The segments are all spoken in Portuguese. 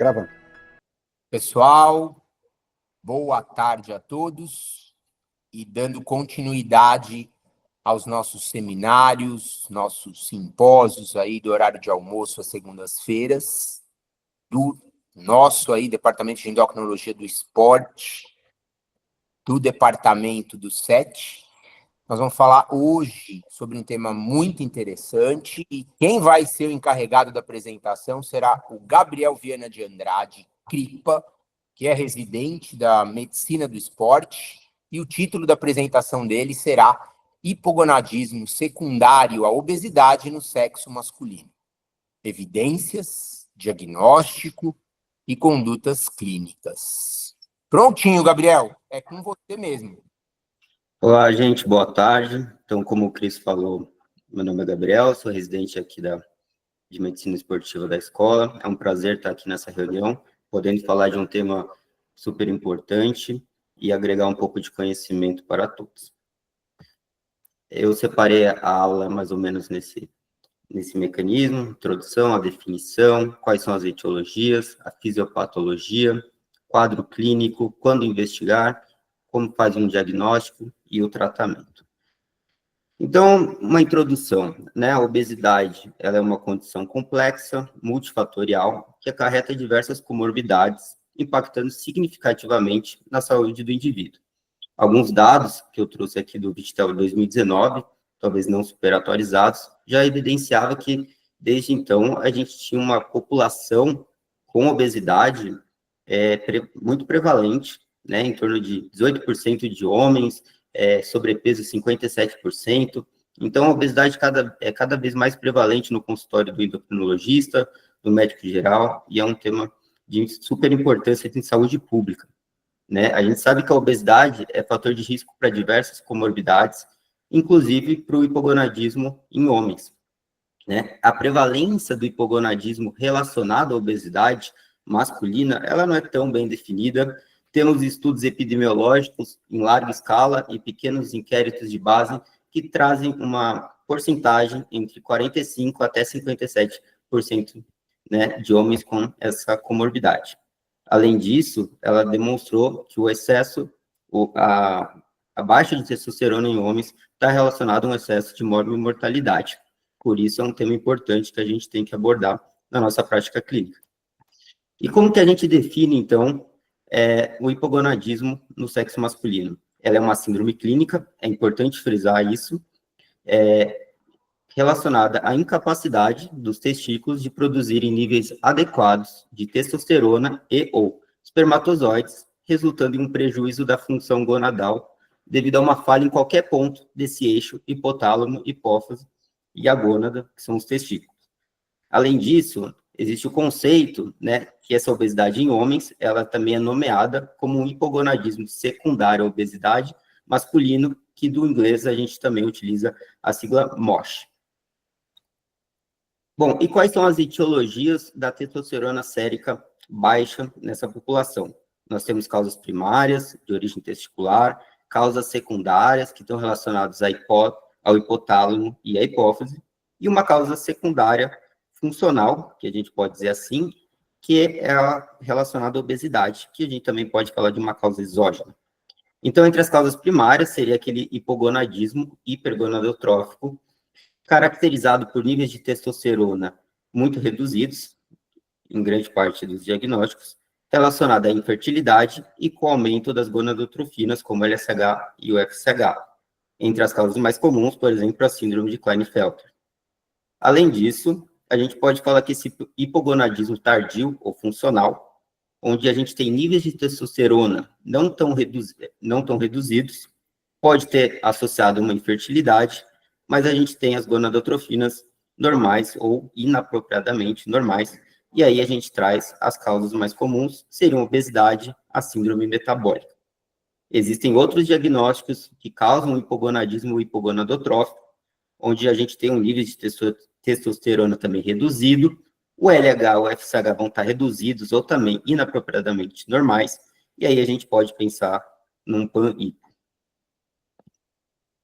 Gravando. Pessoal, boa tarde a todos e dando continuidade aos nossos seminários, nossos simpósios aí do horário de almoço às segundas-feiras, do nosso aí Departamento de Endocrinologia do Esporte, do Departamento do SET. Nós vamos falar hoje sobre um tema muito interessante e quem vai ser o encarregado da apresentação será o Gabriel Viana de Andrade, CRIPA, que é residente da Medicina do Esporte, e o título da apresentação dele será Hipogonadismo secundário à obesidade no sexo masculino. Evidências, diagnóstico e condutas clínicas. Prontinho, Gabriel, é com você mesmo. Olá, gente, boa tarde. Então, como o Cris falou, meu nome é Gabriel, sou residente aqui de Medicina Esportiva da escola. É um prazer estar aqui nessa reunião, podendo falar de um tema super importante e agregar um pouco de conhecimento para todos. Eu separei a aula mais ou menos nesse mecanismo: introdução, a definição, quais são as etiologias, a fisiopatologia, quadro clínico, quando investigar, como faz um diagnóstico e o tratamento. Então, uma introdução, né? A obesidade, ela é uma condição complexa, multifatorial, que acarreta diversas comorbidades, impactando significativamente na saúde do indivíduo. Alguns dados que eu trouxe aqui do Vigitel 2019, talvez não super atualizados, já evidenciava que, desde então, a gente tinha uma população com obesidade muito prevalente, né, em torno de 18% de homens, sobrepeso 57%. Então, a obesidade é cada vez mais prevalente no consultório do endocrinologista, do médico geral, e é um tema de super importância em saúde pública, né? A gente sabe que a obesidade é fator de risco para diversas comorbidades, inclusive para o hipogonadismo em homens, né? A prevalência do hipogonadismo relacionado à obesidade masculina, ela não é tão bem definida. Temos estudos epidemiológicos em larga escala e pequenos inquéritos de base que trazem uma porcentagem entre 45% até 57%, né, de homens com essa comorbidade. Além disso, ela demonstrou que o excesso, a baixa de testosterona em homens está relacionado a um excesso de morbimortalidade. Por isso, é um tema importante que a gente tem que abordar na nossa prática clínica. E como que a gente define, então, o hipogonadismo no sexo masculino? Ela é uma síndrome clínica, é importante frisar isso, relacionada à incapacidade dos testículos de produzirem níveis adequados de testosterona e ou espermatozoides, resultando em um prejuízo da função gonadal devido a uma falha em qualquer ponto desse eixo hipotálamo, hipófise e a gônada, que são os testículos. Além disso, existe o conceito, né, que essa obesidade em homens, ela também é nomeada como um hipogonadismo secundário à obesidade masculino, que do inglês a gente também utiliza a sigla MOSH. Bom, e quais são as etiologias da testosterona sérica baixa nessa população? Nós temos causas primárias, de origem testicular, causas secundárias, que estão relacionadas ao hipotálamo e à hipófise, e uma causa secundária funcional, que a gente pode dizer assim, que é relacionada à obesidade, que a gente também pode falar de uma causa exógena. Então, entre as causas primárias, seria aquele hipogonadismo hipergonadotrófico, caracterizado por níveis de testosterona muito reduzidos, em grande parte dos diagnósticos, relacionado à infertilidade e com o aumento das gonadotrofinas, como o LSH e o FSH. Entre as causas mais comuns, por exemplo, a síndrome de Klinefelter. Além disso, a gente pode falar que esse hipogonadismo tardio ou funcional, onde a gente tem níveis de testosterona não tão reduzidos, pode ter associado uma infertilidade, mas a gente tem as gonadotrofinas normais ou inapropriadamente normais, e aí a gente traz as causas mais comuns, seriam a obesidade, a síndrome metabólica. Existem outros diagnósticos que causam hipogonadismo hipogonadotrófico, onde a gente tem um nível de testosterona também reduzido, o LH ou o FSH vão estar reduzidos ou também inapropriadamente normais, e aí a gente pode pensar num PAN-HIPO.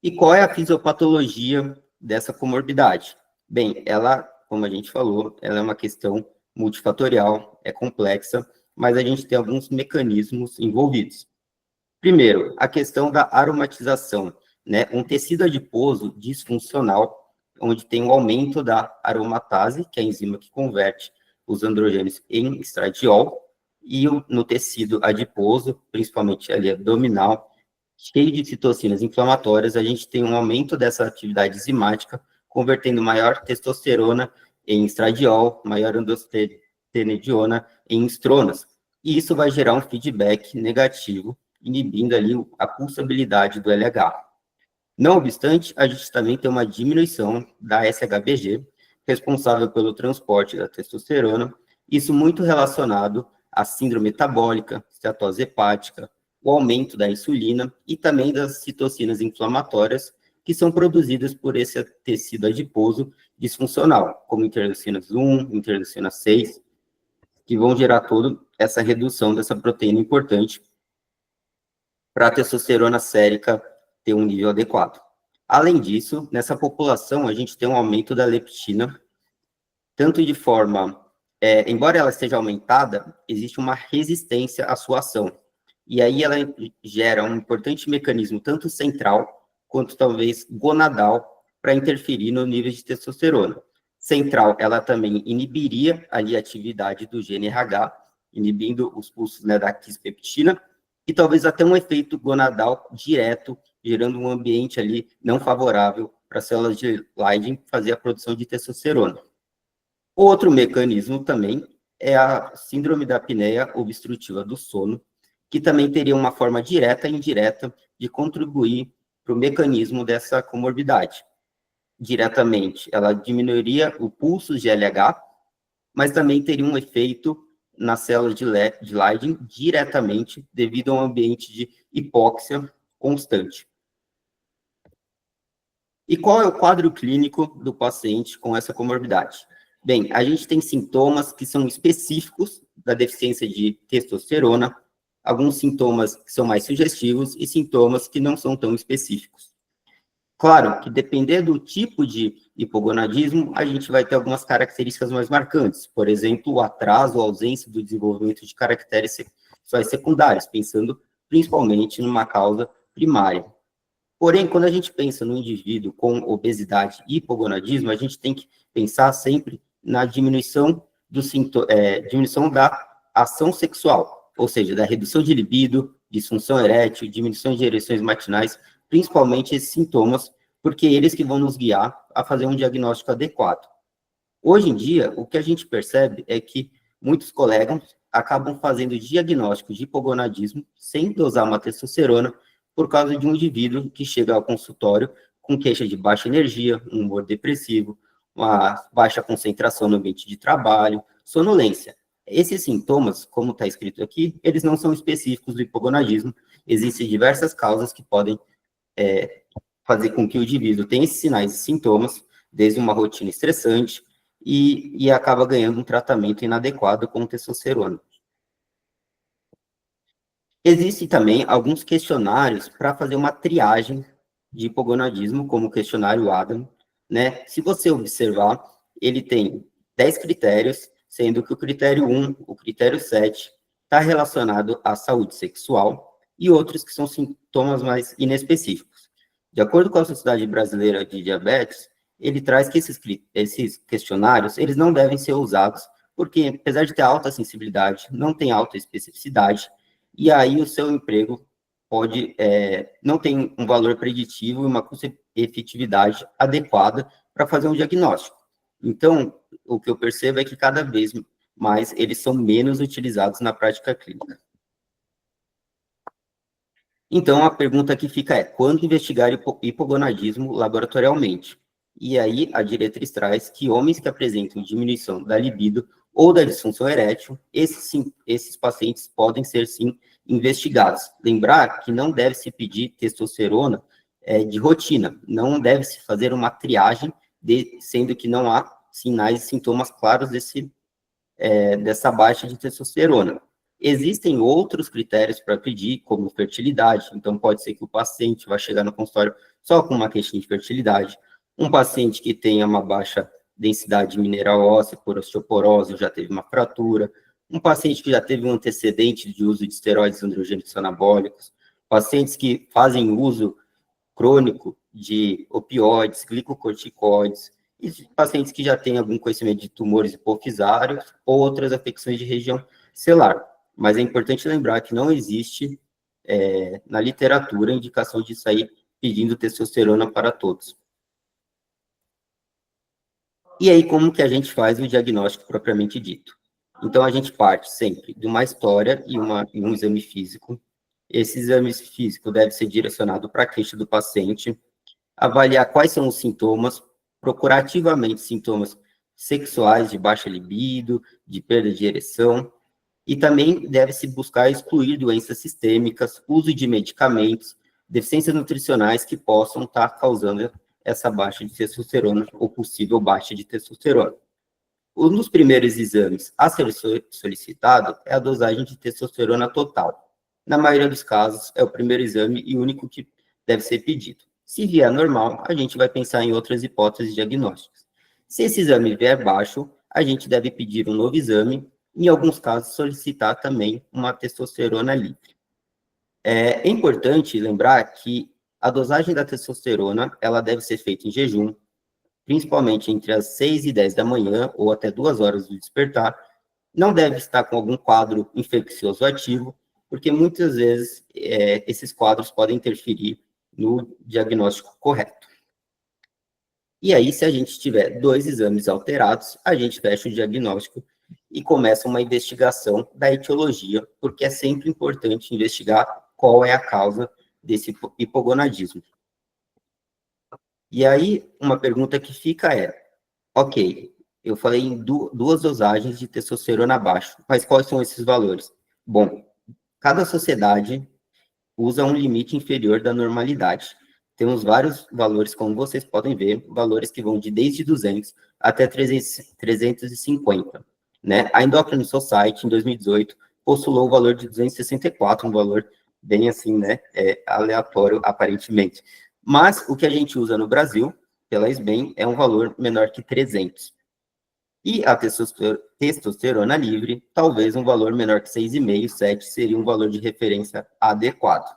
E qual é a fisiopatologia dessa comorbidade? Bem, ela, como a gente falou, ela é uma questão multifatorial, é complexa, mas a gente tem alguns mecanismos envolvidos. Primeiro, a questão da aromatização, né? Um tecido adiposo disfuncional, onde tem um aumento da aromatase, que é a enzima que converte os androgênios em estradiol, e no tecido adiposo, principalmente ali abdominal, cheio de citocinas inflamatórias, a gente tem um aumento dessa atividade enzimática, convertendo maior testosterona em estradiol, maior androstenediona em estronas. E isso vai gerar um feedback negativo, inibindo ali a pulsabilidade do LH. Não obstante, a gente também tem uma diminuição da SHBG, responsável pelo transporte da testosterona, isso muito relacionado à síndrome metabólica, esteatose hepática, o aumento da insulina e também das citocinas inflamatórias, que são produzidas por esse tecido adiposo disfuncional, como interleucinas 1, interleucina 6, que vão gerar toda essa redução dessa proteína importante para a testosterona sérica ter um nível adequado. Além disso, nessa população, a gente tem um aumento da leptina, tanto de forma, embora ela esteja aumentada, existe uma resistência à sua ação. E aí ela gera um importante mecanismo, tanto central, quanto talvez gonadal, para interferir no nível de testosterona. Central, ela também inibiria ali a atividade do gene RH, inibindo os pulsos, né, da quispeptina, e talvez até um efeito gonadal direto, gerando um ambiente ali não favorável para as células de Leydig fazer a produção de testosterona. Outro mecanismo também é a síndrome da apneia obstrutiva do sono, que também teria uma forma direta e indireta de contribuir para o mecanismo dessa comorbidade. Diretamente, ela diminuiria o pulso de LH, mas também teria um efeito nas células de Leydig diretamente devido a um ambiente de hipóxia constante. E qual é o quadro clínico do paciente com essa comorbidade? Bem, a gente tem sintomas que são específicos da deficiência de testosterona, alguns sintomas que são mais sugestivos e sintomas que não são tão específicos. Claro que, dependendo do tipo de hipogonadismo, a gente vai ter algumas características mais marcantes. Por exemplo, o atraso ou ausência do desenvolvimento de caracteres sexuais secundários, pensando principalmente numa causa primária. Porém, quando a gente pensa no indivíduo com obesidade e hipogonadismo, a gente tem que pensar sempre na diminuição da ação sexual, ou seja, da redução de libido, disfunção erétil, diminuição de ereções matinais, principalmente esses sintomas, porque eles que vão nos guiar a fazer um diagnóstico adequado. Hoje em dia, o que a gente percebe é que muitos colegas acabam fazendo diagnóstico de hipogonadismo sem dosar uma testosterona por causa de um indivíduo que chega ao consultório com queixa de baixa energia, um humor depressivo, uma baixa concentração no ambiente de trabalho, sonolência. Esses sintomas, como está escrito aqui, eles não são específicos do hipogonadismo, existem diversas causas que podem fazer com que o indivíduo tenha esses sinais e sintomas, desde uma rotina estressante, e acaba ganhando um tratamento inadequado com testosterona. Existem também alguns questionários para fazer uma triagem de hipogonadismo, como o questionário Adam, né? Se você observar, ele tem 10 critérios, sendo que o critério 1, o critério 7, está relacionado à saúde sexual, e outros que são sintomas mais inespecíficos. De acordo com a Sociedade Brasileira de Diabetes, ele traz que esses questionários, eles não devem ser usados, porque, apesar de ter alta sensibilidade, não tem alta especificidade, e aí o seu emprego não tem um valor preditivo e uma efetividade adequada para fazer um diagnóstico. Então, o que eu percebo é que cada vez mais eles são menos utilizados na prática clínica. Então, a pergunta que fica é, quando investigar hipogonadismo laboratorialmente? E aí, a diretriz traz que homens que apresentam diminuição da libido ou da disfunção erétil, esses pacientes podem ser, sim, investigados. Lembrar que não deve se pedir testosterona de rotina, não deve se fazer uma triagem, sendo que não há sinais e sintomas claros dessa baixa de testosterona. Existem outros critérios para pedir, como fertilidade, então pode ser que o paciente vá chegar no consultório só com uma queixa de fertilidade, um paciente que tenha uma baixa densidade mineral óssea por osteoporose, já teve uma fratura, um paciente que já teve um antecedente de uso de esteroides androgênicos anabólicos, pacientes que fazem uso crônico de opioides, glicocorticoides, e pacientes que já têm algum conhecimento de tumores hipofisários ou outras afecções de região celular. Mas é importante lembrar que não existe, na literatura, indicação de sair pedindo testosterona para todos. E aí, como que a gente faz o diagnóstico propriamente dito? Então, a gente parte sempre de uma história e um exame físico. Esse exame físico deve ser direcionado para a queixa do paciente, avaliar quais são os sintomas, procurar ativamente sintomas sexuais de baixa libido, de perda de ereção, e também deve-se buscar excluir doenças sistêmicas, uso de medicamentos, deficiências nutricionais que possam estar causando essa baixa de testosterona ou possível baixa de testosterona. Um dos primeiros exames a ser solicitado é a dosagem de testosterona total. Na maioria dos casos, é o primeiro exame e único que deve ser pedido. Se vier normal, a gente vai pensar em outras hipóteses diagnósticas. Se esse exame vier baixo, a gente deve pedir um novo exame, em alguns casos, solicitar também uma testosterona livre. É importante lembrar que a dosagem da testosterona, ela deve ser feita em jejum, principalmente entre as 6 e 10 da manhã, ou até 2 horas do despertar. Não deve estar com algum quadro infeccioso ativo, porque muitas vezes esses quadros podem interferir no diagnóstico correto. E aí, se a gente tiver 2 exames alterados, a gente fecha o diagnóstico e começa uma investigação da etiologia, porque é sempre importante investigar qual é a causa desse hipogonadismo. E aí, uma pergunta que fica ok, eu falei em 2 dosagens de testosterona abaixo, mas quais são esses valores? Bom, cada sociedade usa um limite inferior da normalidade. Temos vários valores, como vocês podem ver, valores que vão desde 200 até 350, né? A Endocrine Society, em 2018, postulou o valor de 264, um valor bem assim, né, aleatório, aparentemente. Mas o que a gente usa no Brasil, pela SBEM, é um valor menor que 300. E a testosterona livre, talvez um valor menor que 6,5, 7, seria um valor de referência adequado.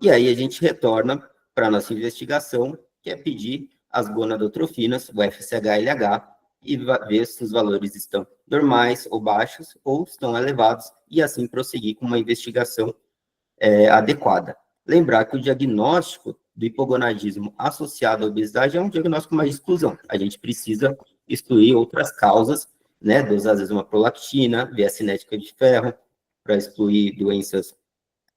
E aí a gente retorna para a nossa investigação, que é pedir as gonadotrofinas, o FSH-LH, e ver se os valores estão normais ou baixos, ou estão elevados, e assim prosseguir com uma investigação adequada. Lembrar que o diagnóstico do hipogonadismo associado à obesidade é um diagnóstico mais de exclusão. A gente precisa excluir outras causas, né, às vezes uma prolactina, via cinética de ferro, para excluir doenças,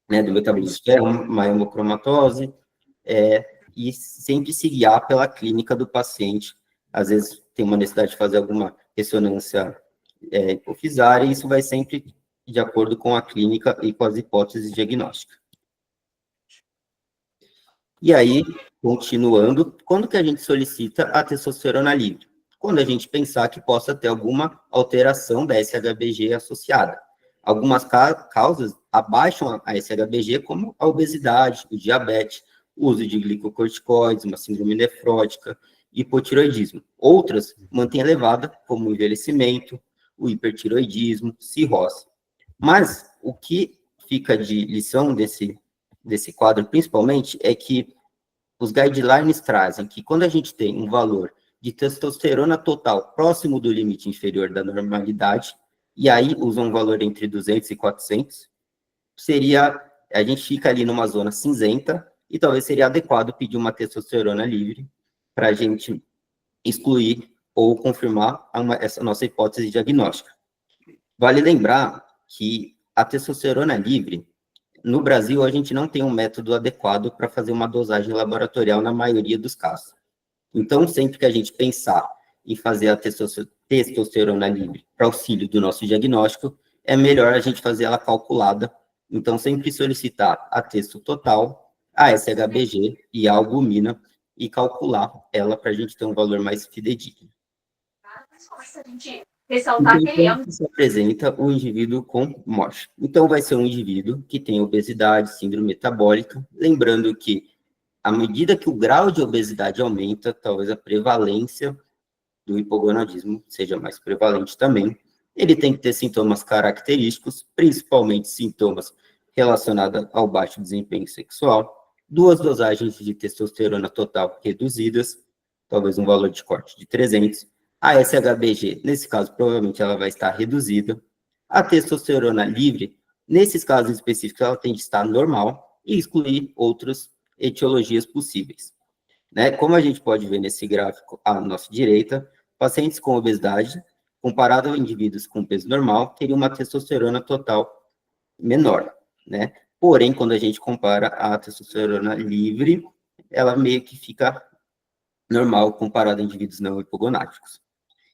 né, do metabolismo de ferro, uma hemocromatose, e sempre se guiar pela clínica do paciente. Às vezes tem uma necessidade de fazer alguma ressonância hipofisária, e isso vai sempre de acordo com a clínica e com as hipóteses diagnósticas. E aí, continuando, quando que a gente solicita a testosterona livre? Quando a gente pensar que possa ter alguma alteração da SHBG associada. Algumas causas abaixam a SHBG, como a obesidade, o diabetes, o uso de glicocorticoides, uma síndrome nefrótica, hipotiroidismo. Outras mantêm elevada, como o envelhecimento, o hipertiroidismo, cirrose. Mas o que fica de lição desse quadro, principalmente, é que os guidelines trazem que quando a gente tem um valor de testosterona total próximo do limite inferior da normalidade, e aí usam um valor entre 200 e 400, a gente fica ali numa zona cinzenta, e talvez seria adequado pedir uma testosterona livre para a gente excluir ou confirmar essa nossa hipótese diagnóstica. Vale lembrar que a testosterona livre, no Brasil, a gente não tem um método adequado para fazer uma dosagem laboratorial na maioria dos casos. Então, sempre que a gente pensar em fazer a testosterona livre para auxílio do nosso diagnóstico, é melhor a gente fazer ela calculada. Então, sempre solicitar a testo total, a SHBG e a albumina, e calcular ela para a gente ter um valor mais fidedigno. Ressaltar então, que se apresenta o indivíduo com MOSH. Então, vai ser um indivíduo que tem obesidade, síndrome metabólica, lembrando que, à medida que o grau de obesidade aumenta, talvez a prevalência do hipogonadismo seja mais prevalente também. Ele tem que ter sintomas característicos, principalmente sintomas relacionados ao baixo desempenho sexual, 2 dosagens de testosterona total reduzidas, talvez um valor de corte de 300. A SHBG, nesse caso, provavelmente ela vai estar reduzida. A testosterona livre, nesses casos específicos, ela tem de estar normal e excluir outras etiologias possíveis. Né? Como a gente pode ver nesse gráfico à nossa direita, pacientes com obesidade, comparado a indivíduos com peso normal, teriam uma testosterona total menor, né? Porém, quando a gente compara a testosterona livre, ela meio que fica normal comparado a indivíduos não hipogonáticos.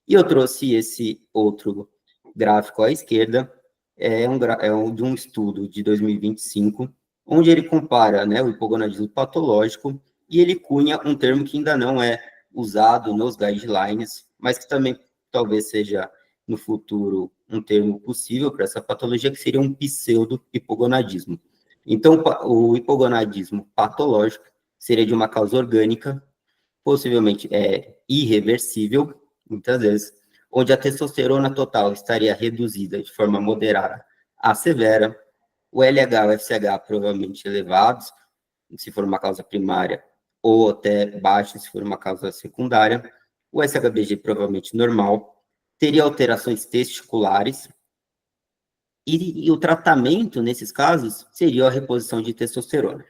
E eu trouxe esse outro gráfico à esquerda, de um estudo de 2025, onde ele compara, né, o hipogonadismo patológico e ele cunha um termo que ainda não é usado nos guidelines, mas que também talvez seja, no futuro, um termo possível para essa patologia, que seria um pseudo-hipogonadismo. Então, o hipogonadismo patológico seria de uma causa orgânica, possivelmente irreversível, muitas vezes, onde a testosterona total estaria reduzida de forma moderada a severa, o LH e o FSH provavelmente elevados, se for uma causa primária, ou até baixo, se for uma causa secundária, o SHBG provavelmente normal, teria alterações testiculares, e o tratamento, nesses casos, seria a reposição de testosterona.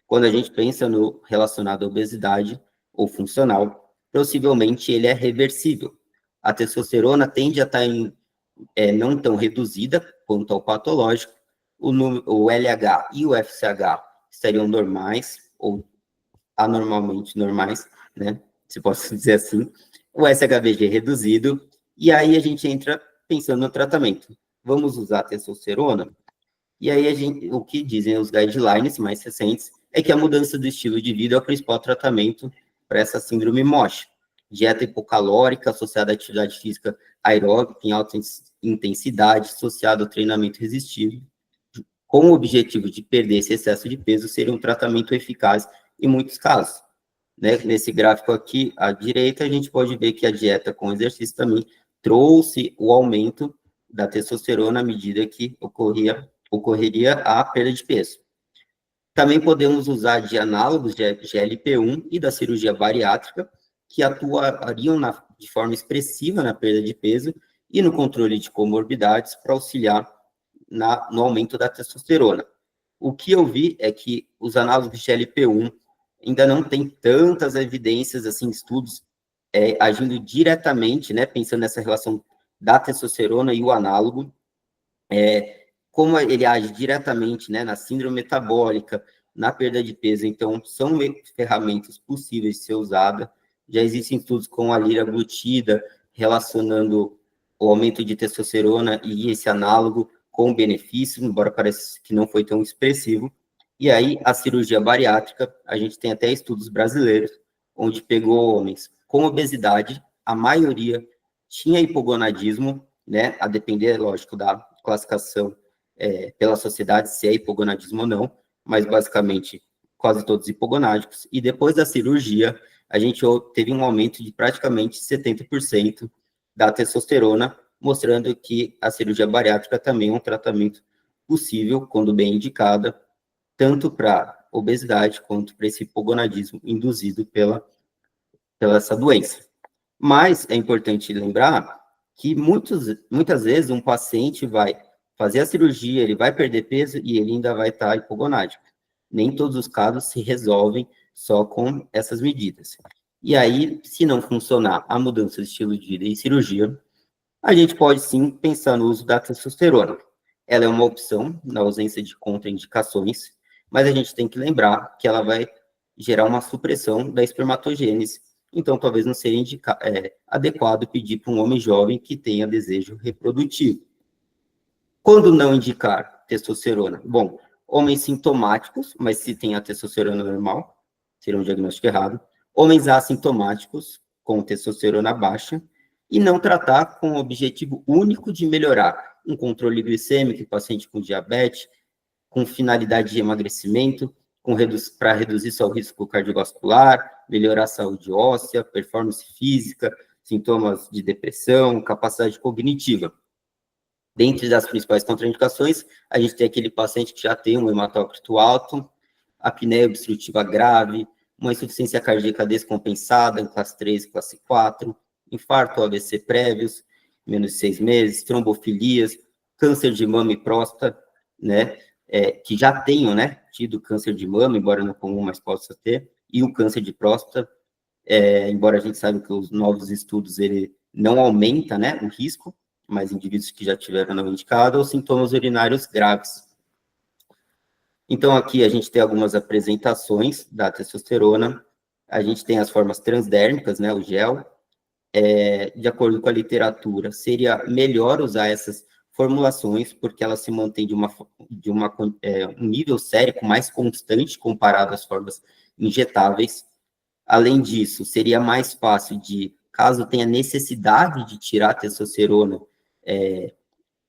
Quando a gente pensa no relacionado à obesidade ou funcional, possivelmente ele é reversível. A testosterona tende a estar não tão reduzida quanto ao patológico, o LH e o FSH estariam normais, ou anormalmente normais, né, se posso dizer assim, o SHBG reduzido, e aí a gente entra pensando no tratamento. Vamos usar testosterona? E aí o que dizem os guidelines mais recentes é que a mudança do estilo de vida é o principal tratamento para essa síndrome MOSH. Dieta hipocalórica associada à atividade física aeróbica em alta intensidade, associada ao treinamento resistivo, com o objetivo de perder esse excesso de peso, seria um tratamento eficaz em muitos casos. Né? Nesse gráfico aqui, à direita, a gente pode ver que a dieta com exercício também trouxe o aumento da testosterona à medida que ocorreria a perda de peso. Também podemos usar de análogos de GLP-1 e da cirurgia bariátrica, que atuariam de forma expressiva na perda de peso e no controle de comorbidades para auxiliar no aumento da testosterona. O que eu vi é que os análogos de GLP-1 ainda não tem tantas evidências, assim, estudos agindo diretamente, né, pensando nessa relação da testosterona e o análogo, como ele age diretamente, né, na síndrome metabólica, na perda de peso. Então, são ferramentas possíveis de ser usadas. Já existem estudos com a liraglutida, relacionando o aumento de testosterona e esse análogo com benefício, embora pareça que não foi tão expressivo. E aí, a cirurgia bariátrica, a gente tem até estudos brasileiros, onde pegou homens com obesidade, a maioria tinha hipogonadismo, né, a depender, lógico, da classificação pela sociedade, se é hipogonadismo ou não, mas basicamente quase todos hipogonádicos, e depois da cirurgia, a gente teve um aumento de praticamente 70% da testosterona, mostrando que a cirurgia bariátrica também é um tratamento possível, quando bem indicada, tanto para obesidade quanto para esse hipogonadismo induzido pela essa doença. Mas é importante lembrar que muitas vezes um paciente vai fazer a cirurgia, ele vai perder peso e ele ainda vai estar hipogonádico. Nem todos os casos se resolvem só com essas medidas. E aí, se não funcionar a mudança de estilo de vida e cirurgia, a gente pode sim pensar no uso da testosterona. Ela é uma opção na ausência de contraindicações, mas a gente tem que lembrar que ela vai gerar uma supressão da espermatogênese. Então, talvez não seja adequado pedir para um homem jovem que tenha desejo reprodutivo. Quando não indicar testosterona? Bom, homens sintomáticos, mas se tem a testosterona normal, seria um diagnóstico errado. Homens assintomáticos, com testosterona baixa, e não tratar com o objetivo único de melhorar um controle glicêmico em paciente com diabetes, com finalidade de emagrecimento, para reduzir seu risco cardiovascular, melhorar a saúde óssea, performance física, sintomas de depressão, capacidade cognitiva. Dentre das principais contraindicações, a gente tem aquele paciente que já tem um hematócrito alto, apneia obstrutiva grave, uma insuficiência cardíaca descompensada, em classe 3, classe 4, infarto ou AVC prévios, menos de 6 meses, trombofilias, câncer de mama e próstata, né, que já tenham, né, tido câncer de mama, embora não comum, mas possa ter, e o câncer de próstata, embora a gente saiba que os novos estudos, ele não aumenta, né, o risco, mas indivíduos que já tiveram não indicado, ou sintomas urinários graves. Então, aqui a gente tem algumas apresentações da testosterona, a gente tem as formas transdérmicas, né, o gel, de acordo com a literatura, seria melhor usar essas formulações, porque elas se mantêm um nível sérico mais constante comparado às formas injetáveis. Além disso, seria mais fácil caso tenha necessidade de tirar a testosterona,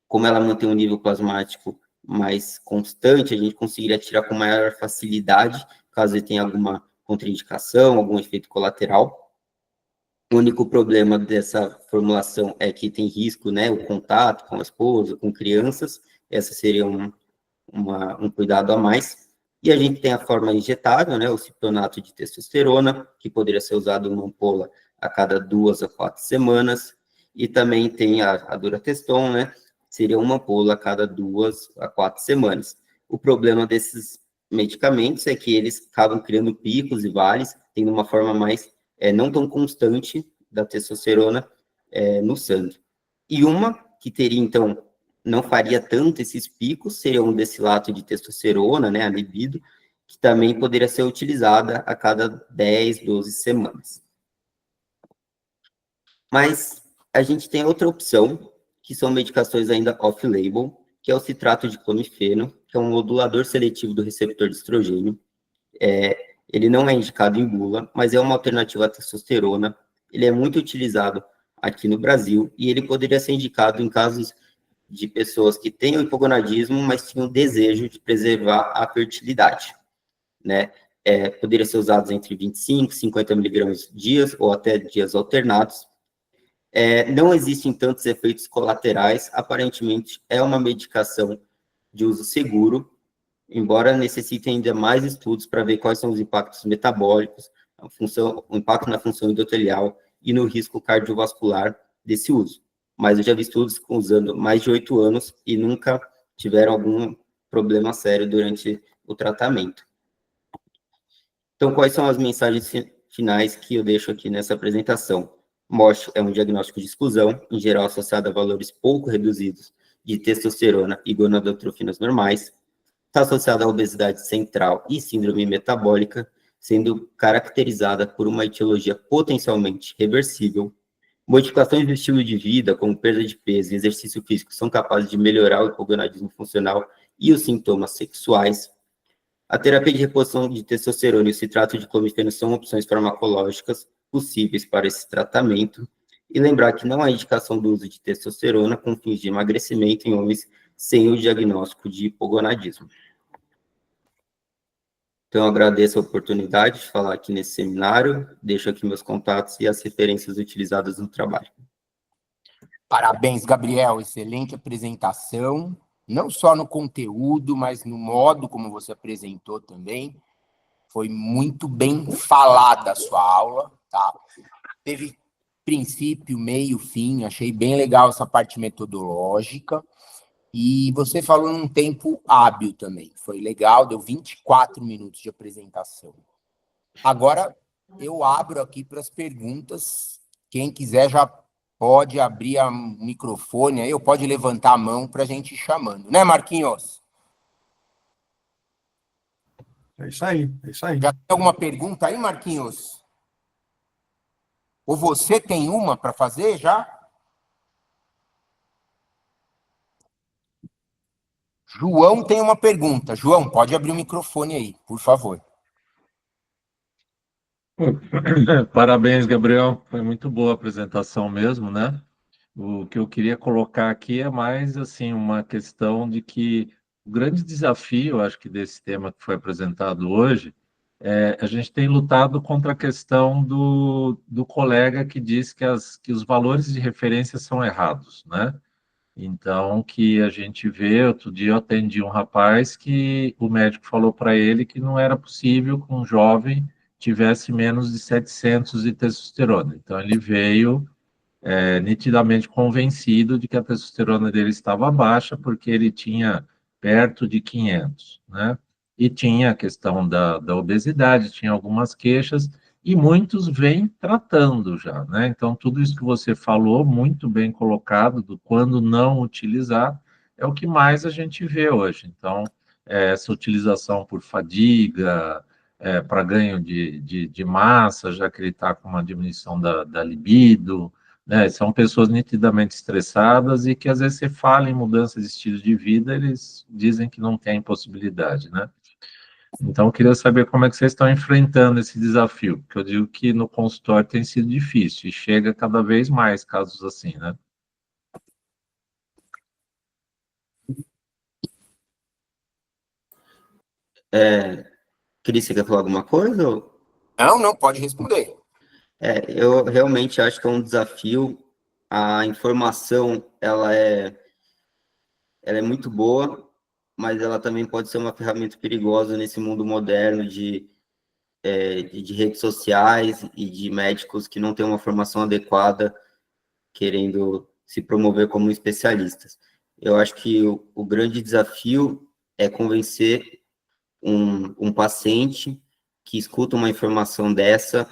como ela mantém um nível plasmático mais constante, a gente conseguiria tirar com maior facilidade, caso ele tenha alguma contraindicação, algum efeito colateral. O único problema dessa formulação é que tem risco, né, o contato com a esposa, com crianças, essa seria um cuidado a mais. E a gente tem a forma injetável, né, o cipionato de testosterona, que poderia ser usado uma ampola a cada 2 a 4 semanas, e também tem a Durateston, né, seria uma ampola a cada 2 a 4 semanas. O problema desses medicamentos é que eles acabam criando picos e vales, tendo uma forma mais não tão constante da testosterona no sangue. E uma que teria, então, não faria tanto esses picos, seria um destilato de testosterona, né, a libido, que também poderia ser utilizada a cada 10, 12 semanas. Mas a gente tem outra opção, que são medicações ainda off-label, que é o citrato de clomifeno, que é um modulador seletivo do receptor de estrogênio. Ele não é indicado em bula, mas é uma alternativa à testosterona. Ele é muito utilizado aqui no Brasil, e ele poderia ser indicado em casos de pessoas que têm o hipogonadismo, mas tinham desejo de preservar a fertilidade, né? Poderia ser usado entre 25 e 50 miligramas dias, ou até dias alternados. Não existem tantos efeitos colaterais, aparentemente é uma medicação de uso seguro, embora necessite ainda mais estudos para ver quais são os impactos metabólicos, o impacto na função endotelial e no risco cardiovascular desse uso. Mas eu já vi estudos usando mais de 8 anos e nunca tiveram algum problema sério durante o tratamento. Então, quais são as mensagens finais que eu deixo aqui nessa apresentação? MOSH é um diagnóstico de exclusão, em geral associado a valores pouco reduzidos de testosterona e gonadotrofinas normais. Está associado à obesidade central e síndrome metabólica, sendo caracterizada por uma etiologia potencialmente reversível. Modificações do estilo de vida, como perda de peso e exercício físico, são capazes de melhorar o hipogonadismo funcional e os sintomas sexuais. A terapia de reposição de testosterona e o citrato de clomifeno são opções farmacológicas possíveis para esse tratamento. E lembrar que não há indicação do uso de testosterona com fins de emagrecimento em homens sem o diagnóstico de hipogonadismo. Então, eu agradeço a oportunidade de falar aqui nesse seminário, deixo aqui meus contatos e as referências utilizadas no trabalho. Parabéns, Gabriel, excelente apresentação, não só no conteúdo, mas no modo como você apresentou também. Foi muito bem falada a sua aula, tá? Teve princípio, meio, fim, achei bem legal essa parte metodológica. E você falou num tempo hábil também, foi legal, deu 24 minutos de apresentação. Agora, eu abro aqui para as perguntas. Quem quiser já pode abrir o microfone aí, ou pode levantar a mão para a gente ir chamando. Né, Marquinhos? É isso aí, é isso aí. Já tem alguma pergunta aí, Marquinhos? Ou você tem uma para fazer já? João tem uma pergunta. João, pode abrir o microfone aí, por favor. Parabéns, Gabriel. Foi muito boa a apresentação mesmo, né? O que eu queria colocar aqui é mais assim uma questão de que o grande desafio, acho que desse tema que foi apresentado hoje, a gente tem lutado contra a questão do colega que diz que os valores de referência são errados, né? Então, que a gente vê, outro dia eu atendi um rapaz que o médico falou para ele que não era possível que um jovem tivesse menos de 700 de testosterona. Então, ele veio nitidamente convencido de que a testosterona dele estava baixa, porque ele tinha perto de 500, né? E tinha a questão da obesidade, tinha algumas queixas, e muitos vêm tratando já, né? Então, tudo isso que você falou, muito bem colocado, do quando não utilizar, é o que mais a gente vê hoje. Então, essa utilização por fadiga, para ganho de massa, já que ele está com uma diminuição da libido, né? São pessoas nitidamente estressadas e que às vezes você fala em mudança de estilo de vida, eles dizem que não tem possibilidade, né? Então, eu queria saber como é que vocês estão enfrentando esse desafio, porque eu digo que no consultório tem sido difícil e chega cada vez mais casos assim, né? Cris, você quer falar alguma coisa? Não, pode responder. Eu realmente acho que é um desafio. A informação, ela é muito boa, mas ela também pode ser uma ferramenta perigosa nesse mundo moderno de redes sociais e de médicos que não têm uma formação adequada, querendo se promover como especialistas. Eu acho que o grande desafio é convencer um paciente que escuta uma informação dessa,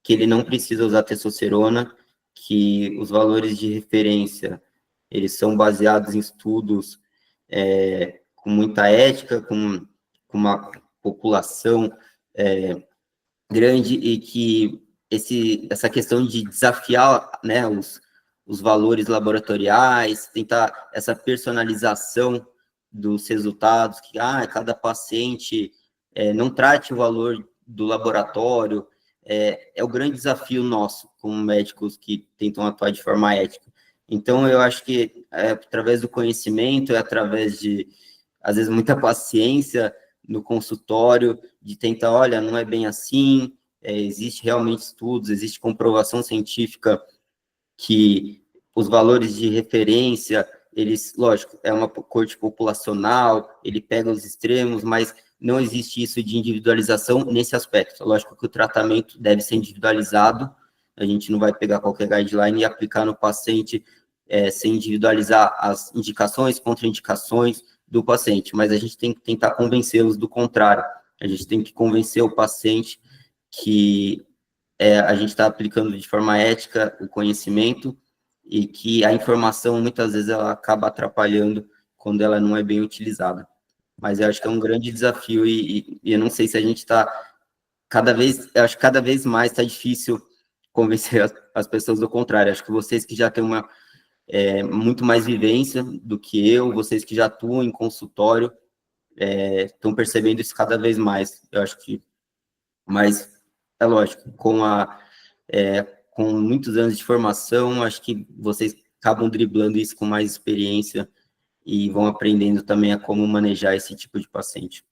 que ele não precisa usar testosterona, que os valores de referência, eles são baseados em estudos com muita ética, com uma população grande, e que essa questão de desafiar, né, os valores laboratoriais, tentar essa personalização dos resultados, que cada paciente não trate o valor do laboratório, é o grande desafio nosso, como médicos que tentam atuar de forma ética. Então, eu acho que através do conhecimento, através de, às vezes, muita paciência no consultório, de tentar, olha, não é bem assim, existe realmente estudos, existe comprovação científica que os valores de referência, eles, lógico, é uma corte populacional, ele pega os extremos, mas não existe isso de individualização nesse aspecto. Lógico que o tratamento deve ser individualizado, a gente não vai pegar qualquer guideline e aplicar no paciente sem individualizar as indicações, contraindicações do paciente, mas a gente tem que tentar convencê-los do contrário. A gente tem que convencer o paciente que a gente está aplicando de forma ética o conhecimento e que a informação, muitas vezes, ela acaba atrapalhando quando ela não é bem utilizada. Mas eu acho que é um grande desafio e eu não sei se a gente está eu acho que cada vez mais está difícil convencer as pessoas do contrário. Acho que vocês que já têm muito mais vivência do que eu, vocês que já atuam em consultório, estão percebendo isso cada vez mais. Eu acho que, mas é lógico, com muitos anos de formação, acho que vocês acabam driblando isso com mais experiência e vão aprendendo também a como manejar esse tipo de paciente.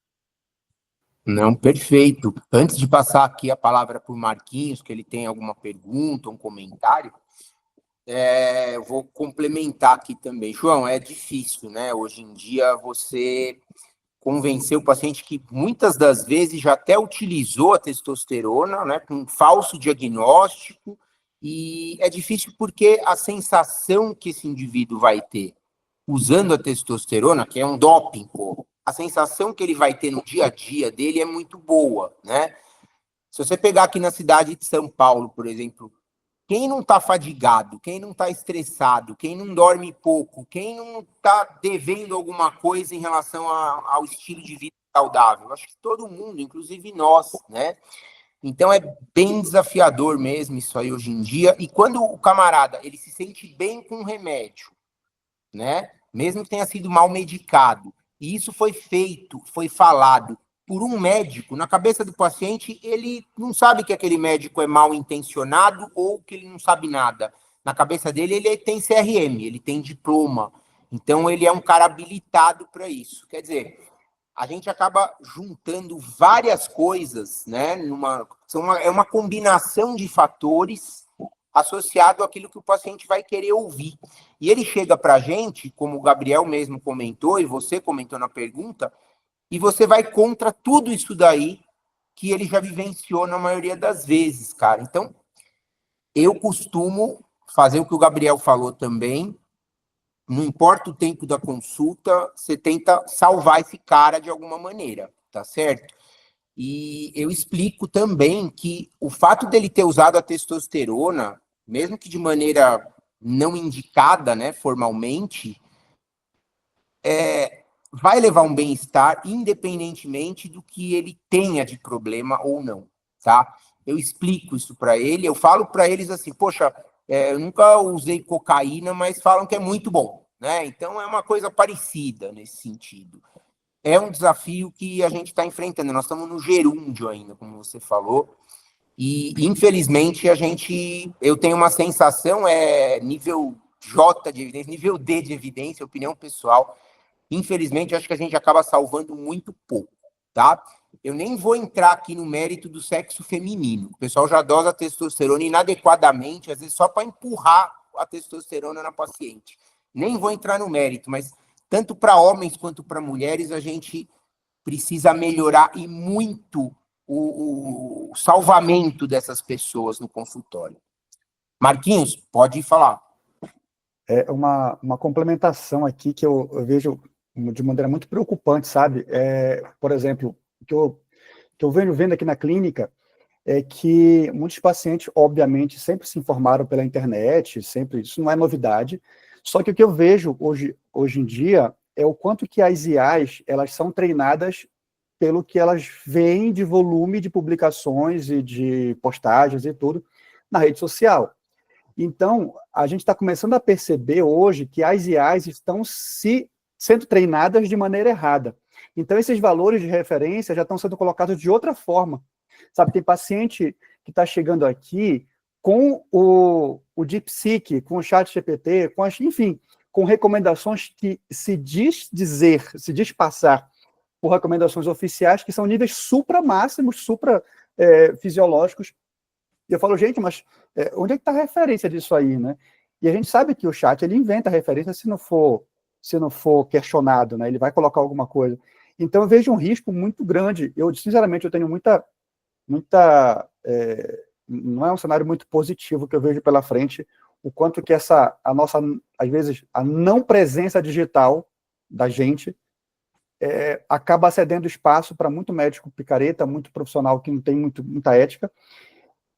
Não, perfeito. Antes de passar aqui a palavra para o Marquinhos, que ele tem alguma pergunta, um comentário, eu vou complementar aqui também. João, é difícil, né? Hoje em dia, você convencer o paciente que muitas das vezes já até utilizou a testosterona, né, com um falso diagnóstico, e é difícil porque a sensação que esse indivíduo vai ter usando a testosterona, que é um doping, pô, a sensação que ele vai ter no dia a dia dele é muito boa, né? Se você pegar aqui na cidade de São Paulo, por exemplo, quem não está fadigado, quem não está estressado, quem não dorme pouco, quem não está devendo alguma coisa em relação ao estilo de vida saudável? Acho que todo mundo, inclusive nós, né? Então é bem desafiador mesmo isso aí hoje em dia. E quando o camarada ele se sente bem com o remédio, né? Mesmo que tenha sido mal medicado, e isso foi feito, foi falado por um médico, na cabeça do paciente, ele não sabe que aquele médico é mal intencionado ou que ele não sabe nada. Na cabeça dele, ele tem CRM, ele tem diploma. Então, ele é um cara habilitado para isso. Quer dizer, a gente acaba juntando várias coisas, né? É uma combinação de fatores associado àquilo que o paciente vai querer ouvir. E ele chega para a gente, como o Gabriel mesmo comentou, e você comentou na pergunta, e você vai contra tudo isso daí que ele já vivenciou na maioria das vezes, cara. Então, eu costumo fazer o que o Gabriel falou também. Não importa o tempo da consulta, você tenta salvar esse cara de alguma maneira, tá certo? E eu explico também que o fato dele ter usado a testosterona, mesmo que de maneira não indicada, né, formalmente, vai levar um bem-estar independentemente do que ele tenha de problema ou não, tá? Eu explico isso para ele, eu falo para eles assim, poxa, eu nunca usei cocaína, mas falam que é muito bom, né? Então é uma coisa parecida nesse sentido. É um desafio que a gente está enfrentando. Nós estamos no gerúndio ainda, como você falou, e infelizmente eu tenho uma sensação, nível J de evidência, nível D de evidência, opinião pessoal. Infelizmente, acho que a gente acaba salvando muito pouco, tá? Eu nem vou entrar aqui no mérito do sexo feminino. O pessoal já dosa a testosterona inadequadamente, às vezes só para empurrar a testosterona na paciente. Nem vou entrar no mérito, mas tanto para homens quanto para mulheres, a gente precisa melhorar e muito o salvamento dessas pessoas no consultório. Marquinhos, pode falar. É uma complementação aqui que eu vejo de maneira muito preocupante, sabe? Por exemplo, o que eu venho vendo aqui na clínica é que muitos pacientes, obviamente, sempre se informaram pela internet, sempre, isso não é novidade, só que o que eu vejo hoje em dia é o quanto que as IAs, elas são treinadas pelo que elas veem de volume de publicações e de postagens e tudo na rede social. Então, a gente está começando a perceber hoje que as IAs estão sendo treinadas de maneira errada. Então, esses valores de referência já estão sendo colocados de outra forma. Sabe, tem paciente que está chegando aqui com o DeepSeek, com o ChatGPT, enfim, com recomendações que se diz passar por recomendações oficiais, que são níveis supra-máximos, supra-fisiológicos. E eu falo, gente, mas onde é que está a referência disso aí, né? E a gente sabe que o chat, ele inventa a referência se não for questionado, né? Ele vai colocar alguma coisa. Então, eu vejo um risco muito grande. Sinceramente, eu tenho não é um cenário muito positivo que eu vejo pela frente, o quanto que às vezes, a não presença digital da gente acaba cedendo espaço para muito médico picareta, muito profissional que não tem muita ética,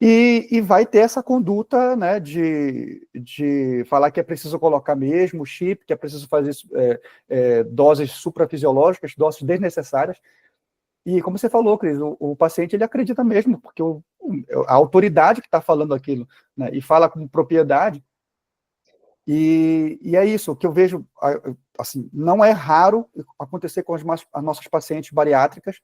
e vai ter essa conduta, né, de falar que é preciso colocar mesmo o chip, que é preciso fazer doses suprafisiológicas, doses desnecessárias. E como você falou, Cris, o paciente ele acredita mesmo, porque a autoridade que está falando aquilo, né, e fala com propriedade. E é isso, o que eu vejo, assim, não é raro acontecer com as nossas pacientes bariátricas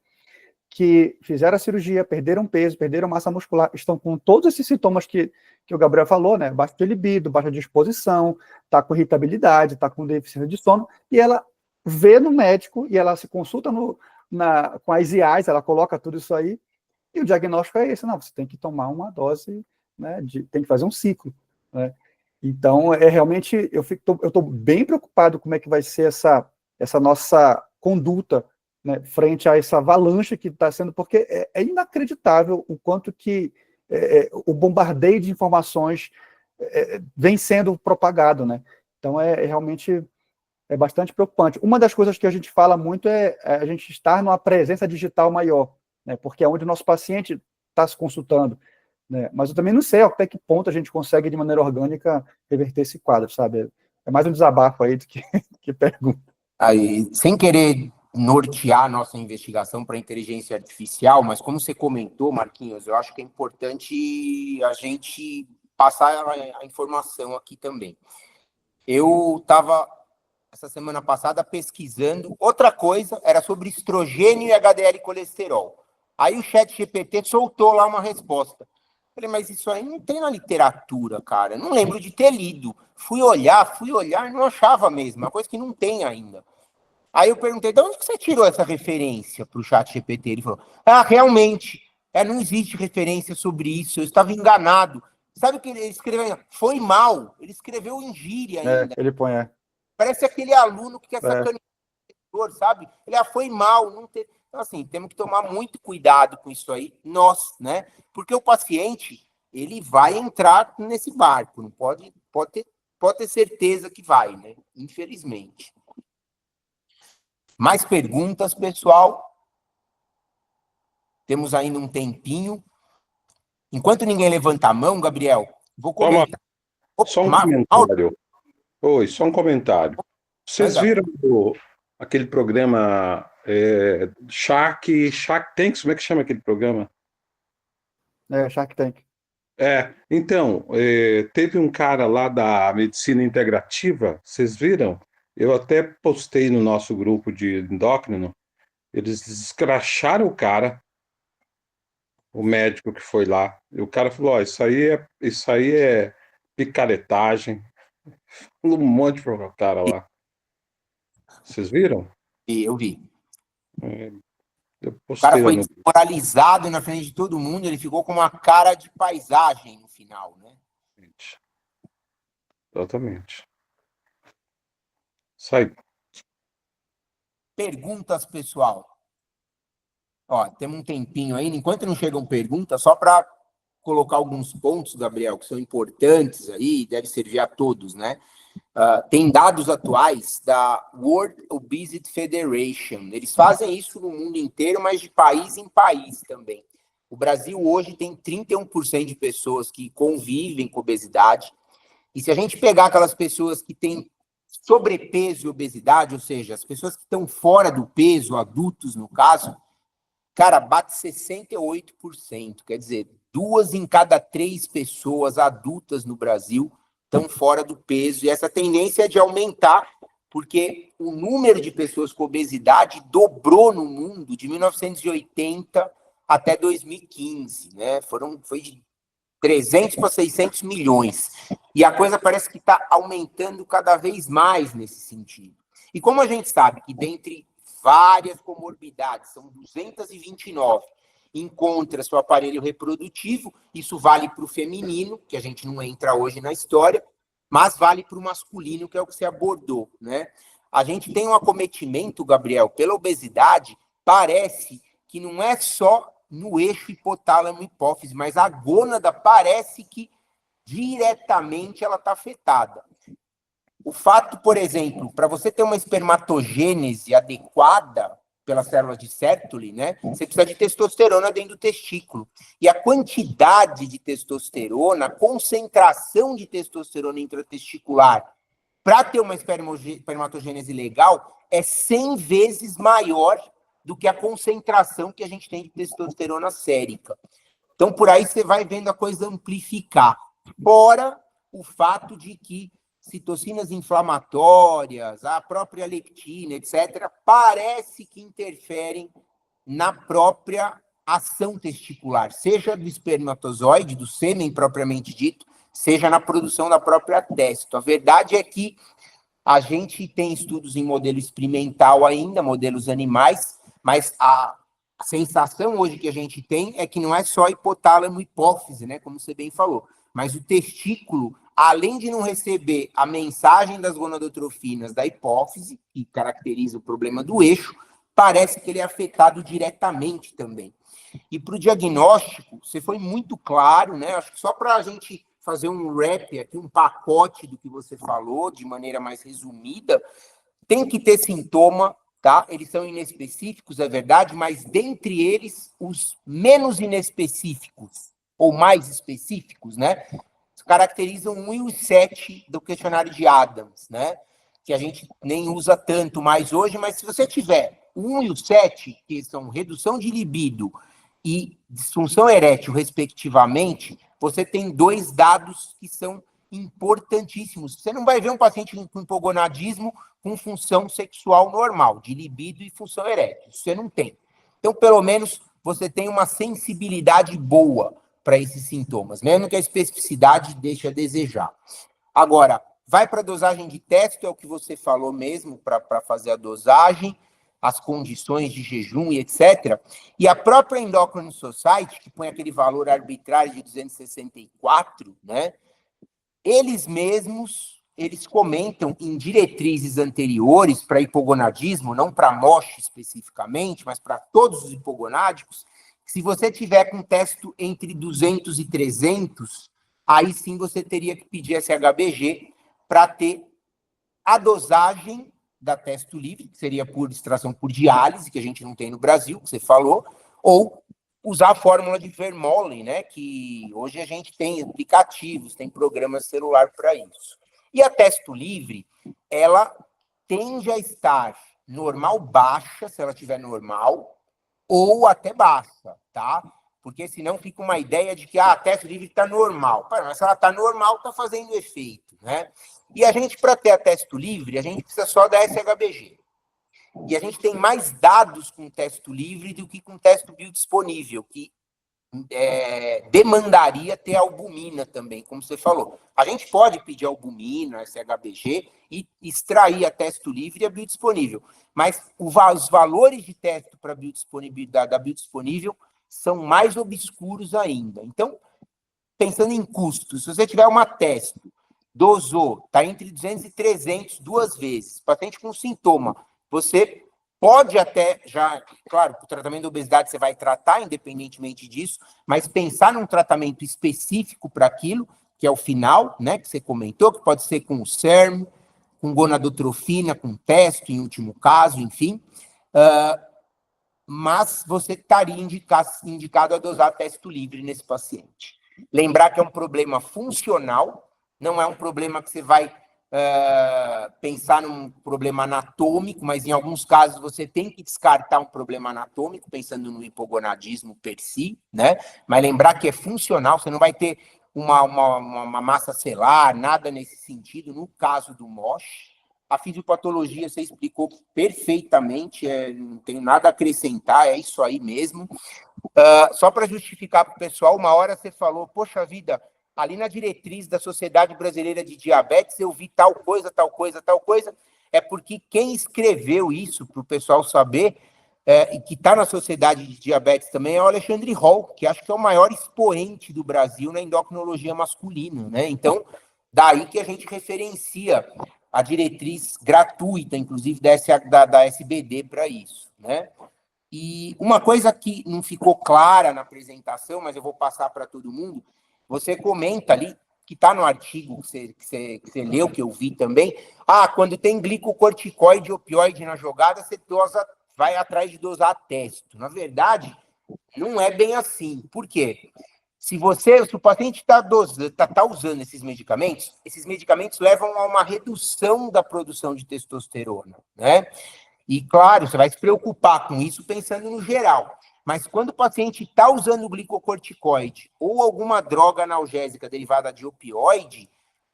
que fizeram a cirurgia, perderam peso, perderam massa muscular, estão com todos esses sintomas que o Gabriel falou, né? Baixa de libido, baixa disposição, está com irritabilidade, está com deficiência de sono, e ela vê no médico e ela se consulta com as IAs, ela coloca tudo isso aí, e o diagnóstico é esse, não, você tem que tomar uma dose, né, tem que fazer um ciclo, né? Então, realmente, eu estou bem preocupado como é que vai ser essa nossa conduta, né, frente a essa avalanche que está sendo, porque é inacreditável o quanto que o bombardeio de informações vem sendo propagado, né? Então, realmente bastante preocupante. Uma das coisas que a gente fala muito é a gente estar numa presença digital maior, né, porque é onde o nosso paciente está se consultando, né? Mas eu também não sei até que ponto a gente consegue, de maneira orgânica, reverter esse quadro, sabe? É mais um desabafo aí do que pergunta. Aí, sem querer nortear a nossa investigação para a inteligência artificial, mas como você comentou, Marquinhos, eu acho que é importante a gente passar a informação aqui também. Eu estava, essa semana passada, pesquisando outra coisa, era sobre estrogênio e HDL colesterol. Aí o ChatGPT soltou lá uma resposta. Falei, mas isso aí não tem na literatura, cara. Eu não lembro de ter lido. Fui olhar, não achava mesmo. Uma coisa que não tem ainda. Aí eu perguntei, de onde que você tirou essa referência para o chat GPT? Ele falou, realmente, não existe referência sobre isso, eu estava enganado. Sabe o que ele escreveu? Foi mal, ele escreveu em gíria ainda. Ele põe, Parece aquele aluno que quer sacanear o professor, sabe? Ele foi mal, não teve... Então, assim, temos que tomar muito cuidado com isso aí, nós, né? Porque o paciente, ele vai entrar nesse barco, não pode ter certeza que vai, né? Infelizmente. Mais perguntas, pessoal? Temos ainda um tempinho. Enquanto ninguém levanta a mão, Gabriel, vou comentar. Só um comentário. Oi, só um comentário. Vocês viram aquele programa Shark Tanks? Como é que chama aquele programa? Shark Tank. Então, teve um cara lá da medicina integrativa, vocês viram? Eu até postei no nosso grupo de endócrino, eles escracharam o cara, o médico que foi lá, e o cara falou, isso aí é picaretagem, falou um monte para o cara lá. Vocês viram? Eu vi. Eu O cara postei foi no... desmoralizado na frente de todo mundo, ele ficou com uma cara de paisagem no final, né? Exatamente. Sai. Perguntas, pessoal. Temos um tempinho aí. Enquanto não chegam perguntas, só para colocar alguns pontos, Gabriel, que são importantes aí, deve servir a todos, né? Tem dados atuais da World Obesity Federation. Eles fazem isso no mundo inteiro, mas de país em país também. O Brasil hoje tem 31% de pessoas que convivem com obesidade. E se a gente pegar aquelas pessoas que têm sobrepeso e obesidade, ou seja, as pessoas que estão fora do peso, adultos no caso, cara, bate 68%. Quer dizer, 2 em cada 3 pessoas adultas no Brasil estão fora do peso. E essa tendência é de aumentar, porque o número de pessoas com obesidade dobrou no mundo de 1980 até 2015, né? Foi de 300 para 600 milhões. E a coisa parece que está aumentando cada vez mais nesse sentido. E como a gente sabe que dentre várias comorbidades, são 229, encontra-se o aparelho reprodutivo, isso vale para o feminino, que a gente não entra hoje na história, mas vale para o masculino, que é o que você abordou, né? A gente tem um acometimento, Gabriel, pela obesidade, parece que não é só no eixo hipotálamo-hipófise, mas a gônada parece que diretamente ela está afetada. O fato, por exemplo, para você ter uma espermatogênese adequada pelas células de Sertoli, né, você precisa de testosterona dentro do testículo. E a quantidade de testosterona, a concentração de testosterona intratesticular para ter uma espermatogênese legal é 100 vezes maior do que a concentração que a gente tem de testosterona sérica. Então, por aí você vai vendo a coisa amplificar. Fora o fato de que citocinas inflamatórias, a própria leptina, etc., parece que interferem na própria ação testicular, seja do espermatozoide, do sêmen propriamente dito, seja na produção da própria testo. A verdade é que a gente tem estudos em modelo experimental ainda, modelos animais, mas a sensação hoje que a gente tem é que não é só hipotálamo e hipófise, né, como você bem falou, mas o testículo, além de não receber a mensagem das gonadotrofinas da hipófise, que caracteriza o problema do eixo, parece que ele é afetado diretamente também. E para o diagnóstico, você foi muito claro, né? Acho que só para a gente fazer um wrap aqui, um pacote do que você falou, de maneira mais resumida, tem que ter sintoma, tá? Eles são inespecíficos, é verdade, mas dentre eles, os menos inespecíficos, ou mais específicos, né? Caracterizam 1 e o 7 do questionário de Adams, né? Que a gente nem usa tanto mais hoje, mas se você tiver 1 e o 7, que são redução de libido e disfunção erétil, respectivamente, você tem 2 dados que são importantíssimos. Você não vai ver um paciente com hipogonadismo com função sexual normal, de libido e função erétil. Você não tem. Então, pelo menos, você tem uma sensibilidade boa para esses sintomas, mesmo que a especificidade deixe a desejar. Agora, vai para a dosagem de testo, é o que você falou mesmo, para fazer a dosagem, as condições de jejum e etc. E a própria Endocrine Society, que põe aquele valor arbitrário de 264, né? Eles mesmos, eles comentam em diretrizes anteriores para hipogonadismo, não para MOSH especificamente, mas para todos os hipogonádicos, se você tiver com testo entre 200 e 300, aí sim você teria que pedir SHBG para ter a dosagem da testo livre, que seria por extração por diálise, que a gente não tem no Brasil, que você falou, ou usar a fórmula de Vermeulen, né, que hoje a gente tem aplicativos, tem programa celular para isso. E a testo livre, ela tende a estar normal baixa, se ela estiver normal, ou até baixa, tá? Porque senão fica uma ideia de que a testo livre está normal. Mas se ela está normal, está fazendo efeito, né? E a gente, para ter a testo livre, a gente precisa só da SHBG. E a gente tem mais dados com testo livre do que com testo biodisponível, que demandaria ter albumina também, como você falou. A gente pode pedir albumina, SHBG, e extrair a testo livre e a biodisponível. Mas os valores de testo para biodisponibilidade da biodisponível são mais obscuros ainda. Então, pensando em custos, se você tiver uma testo, dosou, está entre 200 e 300 duas vezes, paciente com sintoma, você pode até, já, claro, o tratamento da obesidade você vai tratar independentemente disso, mas pensar num tratamento específico para aquilo, que é o final, né, que você comentou, que pode ser com o SERM, com gonadotrofina, com testo, em último caso, enfim, mas você estaria indicado a dosar testo livre nesse paciente. Lembrar que é um problema funcional, não é um problema que você vai pensar num problema anatômico, mas em alguns casos você tem que descartar um problema anatômico, pensando no hipogonadismo per si, né? Mas lembrar que é funcional, você não vai ter uma massa celular, nada nesse sentido, no caso do MOSH. A fisiopatologia você explicou perfeitamente, não tenho nada a acrescentar, é isso aí mesmo. Só para justificar para o pessoal, uma hora você falou, poxa vida, ali na diretriz da Sociedade Brasileira de Diabetes, eu vi tal coisa, tal coisa, tal coisa. É porque quem escreveu isso, para o pessoal saber, e que está na Sociedade de Diabetes também, é o Alexandre Hall, que acho que é o maior expoente do Brasil na endocrinologia masculina, né? Então, daí que a gente referencia a diretriz gratuita, inclusive da SBD para isso, né? E uma coisa que não ficou clara na apresentação, mas eu vou passar para todo mundo, você comenta ali, que está no artigo que você leu, que eu vi também, quando tem glicocorticoide e opioide na jogada, você vai atrás de dosar testo. Na verdade, não é bem assim. Por quê? Se o paciente está usando esses medicamentos levam a uma redução da produção de testosterona, né? E, claro, você vai se preocupar com isso pensando no geral. Mas quando o paciente está usando glicocorticoide ou alguma droga analgésica derivada de opioide,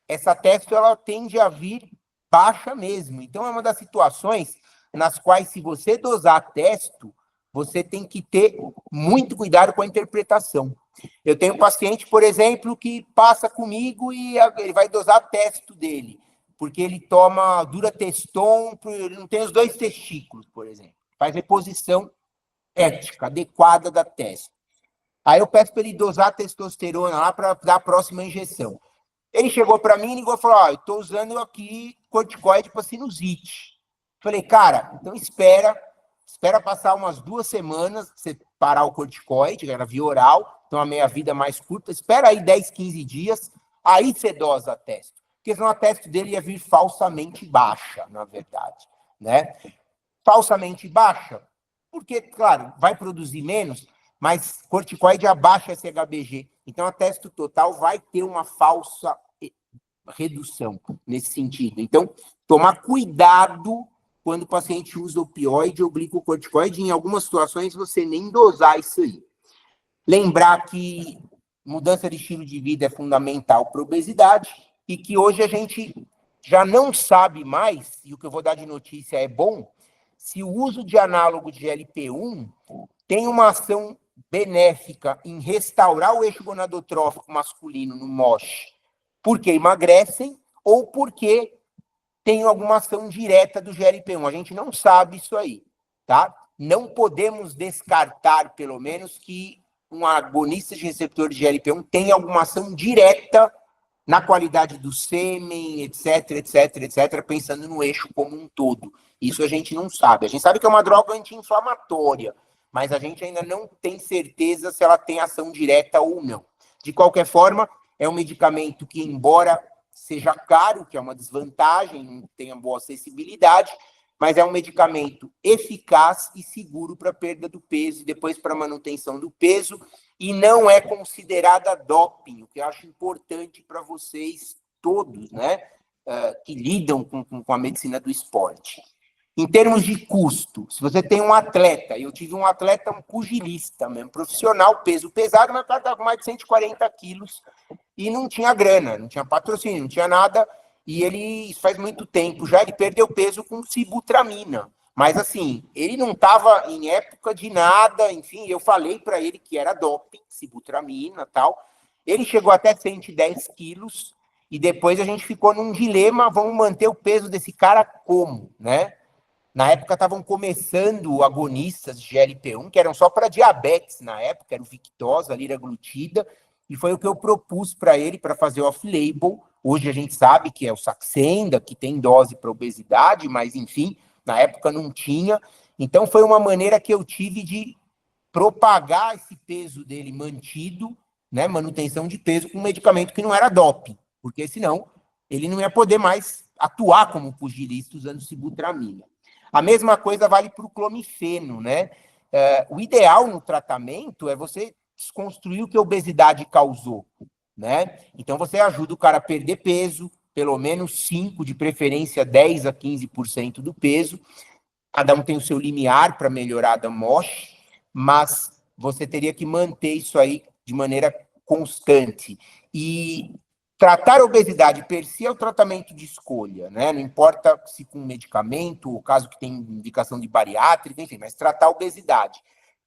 essa testo ela tende a vir baixa mesmo. Então, é uma das situações nas quais, se você dosar testo, você tem que ter muito cuidado com a interpretação. Eu tenho um paciente, por exemplo, que passa comigo e ele vai dosar testo dele, porque ele toma Durateston, ele não tem os dois testículos, por exemplo. Faz reposição ética, adequada da testo. Aí eu peço para ele dosar a testosterona lá para dar a próxima injeção. Ele chegou para mim e ligou e falou, eu estou usando aqui corticoide para sinusite. Falei, cara, então espera passar umas 2 semanas, você parar o corticoide, que era via oral, então a meia-vida mais curta, espera aí 10, 15 dias, aí você dosa a testo. Porque senão a testo dele ia vir falsamente baixa, na verdade, né? Falsamente baixa, porque, claro, vai produzir menos, mas corticoide abaixa esse HBG. Então, a testo total vai ter uma falsa redução nesse sentido. Então, tomar cuidado quando o paciente usa opioide ou glicocorticoide. Em algumas situações, você nem dosar isso aí. Lembrar que mudança de estilo de vida é fundamental para a obesidade e que hoje a gente já não sabe mais, e o que eu vou dar de notícia é bom, se o uso de análogo de GLP-1 tem uma ação benéfica em restaurar o eixo gonadotrófico masculino no MOSH, porque emagrecem, ou porque tem alguma ação direta do GLP-1. A gente não sabe isso aí, tá? Não podemos descartar, pelo menos, que um agonista de receptor de GLP-1 tem alguma ação direta na qualidade do sêmen, etc, etc, etc, pensando no eixo como um todo. Isso a gente não sabe. A gente sabe que é uma droga anti-inflamatória, mas a gente ainda não tem certeza se ela tem ação direta ou não. De qualquer forma, é um medicamento que, embora seja caro, que é uma desvantagem, não tenha boa acessibilidade, mas é um medicamento eficaz e seguro para perda do peso e depois para manutenção do peso, e não é considerada doping, o que eu acho importante para vocês todos, né, que lidam com a medicina do esporte. Em termos de custo, se você tem um atleta, eu tive um atleta, um pugilista mesmo, profissional, peso pesado, mas o cara estava com mais de 140 quilos e não tinha grana, não tinha patrocínio, não tinha nada, e ele, isso faz muito tempo já, ele perdeu peso com sibutramina. Mas, assim, ele não estava em época de nada, enfim, eu falei para ele que era doping, sibutramina e tal. Ele chegou até 110 quilos e depois a gente ficou num dilema, vamos manter o peso desse cara como, né? Na época estavam começando agonistas de GLP-1, que eram só para diabetes na época, era o Victoza, a liraglutida, e foi o que eu propus para ele para fazer off-label. Hoje a gente sabe que é o Saxenda, que tem dose para obesidade, mas enfim, na época não tinha. Então foi uma maneira que eu tive de propagar esse peso dele mantido, né, manutenção de peso, com um medicamento que não era doping, porque senão ele não ia poder mais atuar como pugilista usando sibutramina. A mesma coisa vale para o clomifeno, né? O ideal no tratamento é você desconstruir o que a obesidade causou, né? Então você ajuda o cara a perder peso, pelo menos 5%, de preferência 10 a 15% do peso. Cada um tem o seu limiar para melhorar da MOSH, mas você teria que manter isso aí de maneira constante. E tratar a obesidade per si é o tratamento de escolha, né? Não importa se com medicamento, ou caso que tem indicação de bariátrica, enfim, mas tratar a obesidade.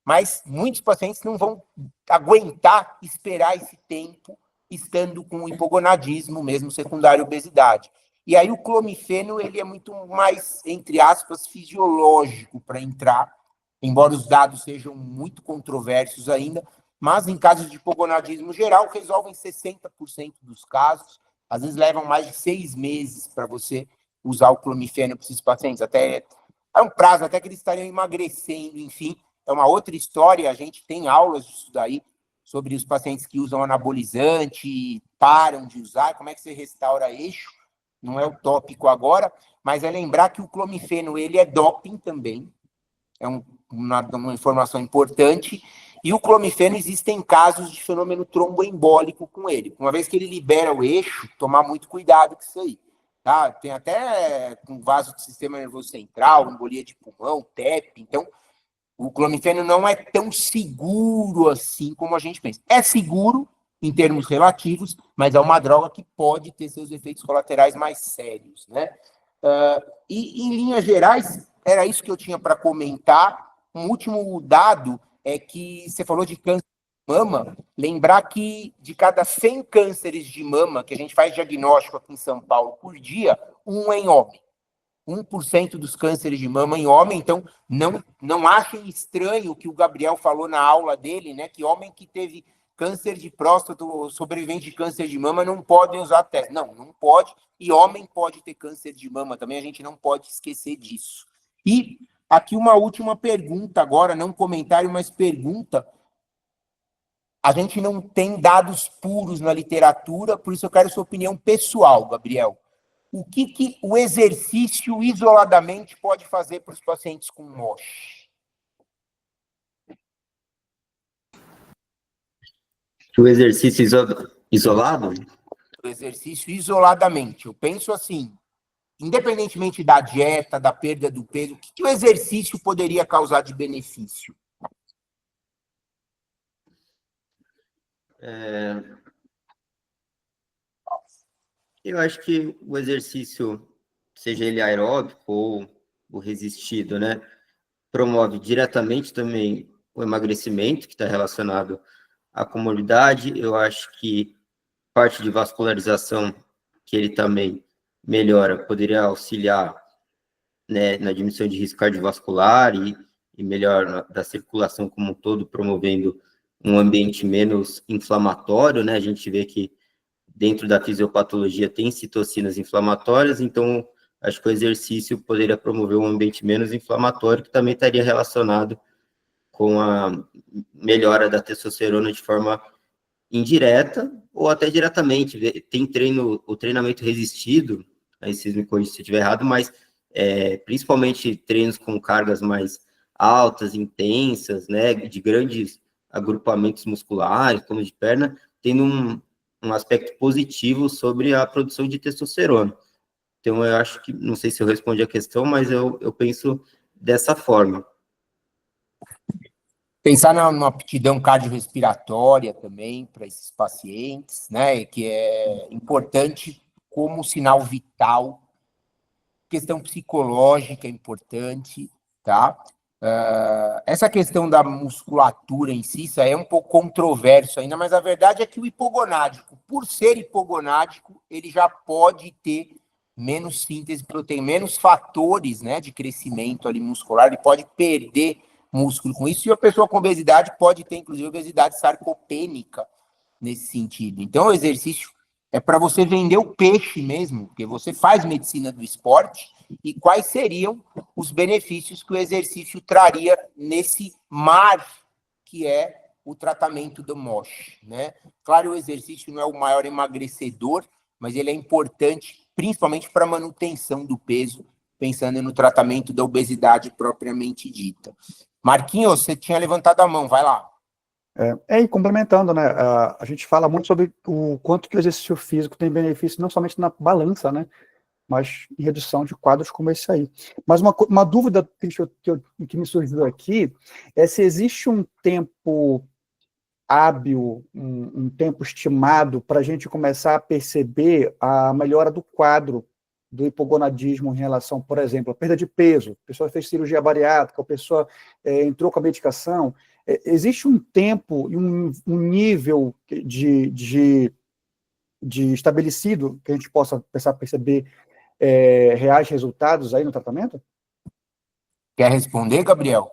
Mas muitos pacientes não vão aguentar esperar esse tempo estando com hipogonadismo, mesmo secundário à obesidade. E aí o clomifeno, ele é muito mais, entre aspas, fisiológico para entrar, embora os dados sejam muito controversos ainda, mas em casos de hipogonadismo geral, resolvem 60% dos casos, às vezes levam mais de 6 meses para você usar o clomifeno para esses pacientes, até é um prazo, até que eles estariam emagrecendo, enfim, é uma outra história, a gente tem aulas disso daí, sobre os pacientes que usam anabolizante, param de usar, como é que você restaura eixo, não é o tópico agora, mas é lembrar que o clomifeno, ele é doping também, é uma informação importante, e o clomifeno, existem casos de fenômeno tromboembólico com ele. Uma vez que ele libera o eixo, tomar muito cuidado com isso aí. Tá? Tem até com vaso do sistema nervoso central, embolia de pulmão, TEP. Então, o clomifeno não é tão seguro assim como a gente pensa. É seguro em termos relativos, mas é uma droga que pode ter seus efeitos colaterais mais sérios, né? E, em linhas gerais, era isso que eu tinha para comentar. Um último dado é que você falou de câncer de mama. Lembrar que de cada 100 cânceres de mama que a gente faz diagnóstico aqui em São Paulo por dia, um é em homem. 1% dos cânceres de mama em homem. Então, não achem estranho o que o Gabriel falou na aula dele, né? Que homem que teve câncer de próstata ou sobrevivente de câncer de mama não podem usar teste. Não pode. E homem pode ter câncer de mama também, a gente não pode esquecer disso. E aqui uma última pergunta agora, não comentário, mas pergunta. A gente não tem dados puros na literatura, por isso eu quero sua opinião pessoal, Gabriel. O que o exercício isoladamente pode fazer para os pacientes com MOSH? O exercício isolado? O exercício isoladamente. Eu penso assim, independentemente da dieta, da perda do peso, o que o exercício poderia causar de benefício? Eu acho que o exercício, seja ele aeróbico ou o resistido, né, promove diretamente também o emagrecimento, que está relacionado à comorbidade. Eu acho que parte de vascularização, que ele também melhora poderia auxiliar, né, na diminuição de risco cardiovascular e melhor da circulação como um todo, promovendo um ambiente menos inflamatório, né? A gente vê que dentro da fisiopatologia tem citocinas inflamatórias, então acho que o exercício poderia promover um ambiente menos inflamatório, que também estaria relacionado com a melhora da testosterona de forma indireta ou até diretamente. Tem o treinamento resistido, aí vocês me corrigem se eu estiver errado, mas principalmente treinos com cargas mais altas, intensas, né, de grandes agrupamentos musculares, como de perna, tendo um aspecto positivo sobre a produção de testosterona. Então, eu acho que, não sei se eu respondi a questão, mas eu penso dessa forma. Pensar na aptidão cardiorrespiratória também para esses pacientes, né, que é importante como sinal vital. Questão psicológica é importante, tá? Essa questão da musculatura em si, isso aí é um pouco controverso ainda, mas a verdade é que o hipogonádico, por ser hipogonádico, ele já pode ter menos síntese de proteína, menos fatores, né, de crescimento ali muscular, ele pode perder músculo com isso, e a pessoa com obesidade pode ter, inclusive, obesidade sarcopênica nesse sentido. Então, o exercício é para você vender o peixe mesmo, porque você faz medicina do esporte, e quais seriam os benefícios que o exercício traria nesse mar que é o tratamento do MOSH, né? Claro, o exercício não é o maior emagrecedor, mas ele é importante, principalmente para a manutenção do peso, pensando no tratamento da obesidade propriamente dita. Marquinhos, você tinha levantado a mão, vai lá. E complementando, né, a gente fala muito sobre o quanto que o exercício físico tem benefício, não somente na balança, né, mas em redução de quadros como esse aí. Mas uma dúvida que me surgiu aqui é se existe um tempo hábil, um tempo estimado para a gente começar a perceber a melhora do quadro do hipogonadismo em relação, por exemplo, à perda de peso. A pessoa fez cirurgia bariátrica, a pessoa entrou com a medicação. Existe um tempo e um nível de estabelecido que a gente possa começar a perceber reais resultados aí no tratamento? Quer responder, Gabriel?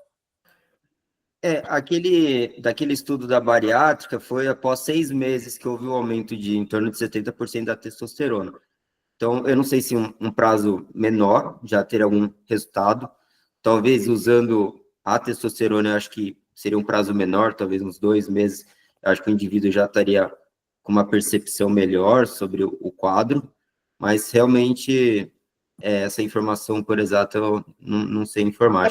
Daquele estudo da bariátrica foi após 6 meses que houve um aumento de em torno de 70% da testosterona. Então, eu não sei se um prazo menor já ter algum resultado. Talvez usando a testosterona, eu acho que seria um prazo menor, talvez uns 2 meses. Eu acho que o indivíduo já estaria com uma percepção melhor sobre o quadro, mas realmente essa informação, por exato, eu não sei informar.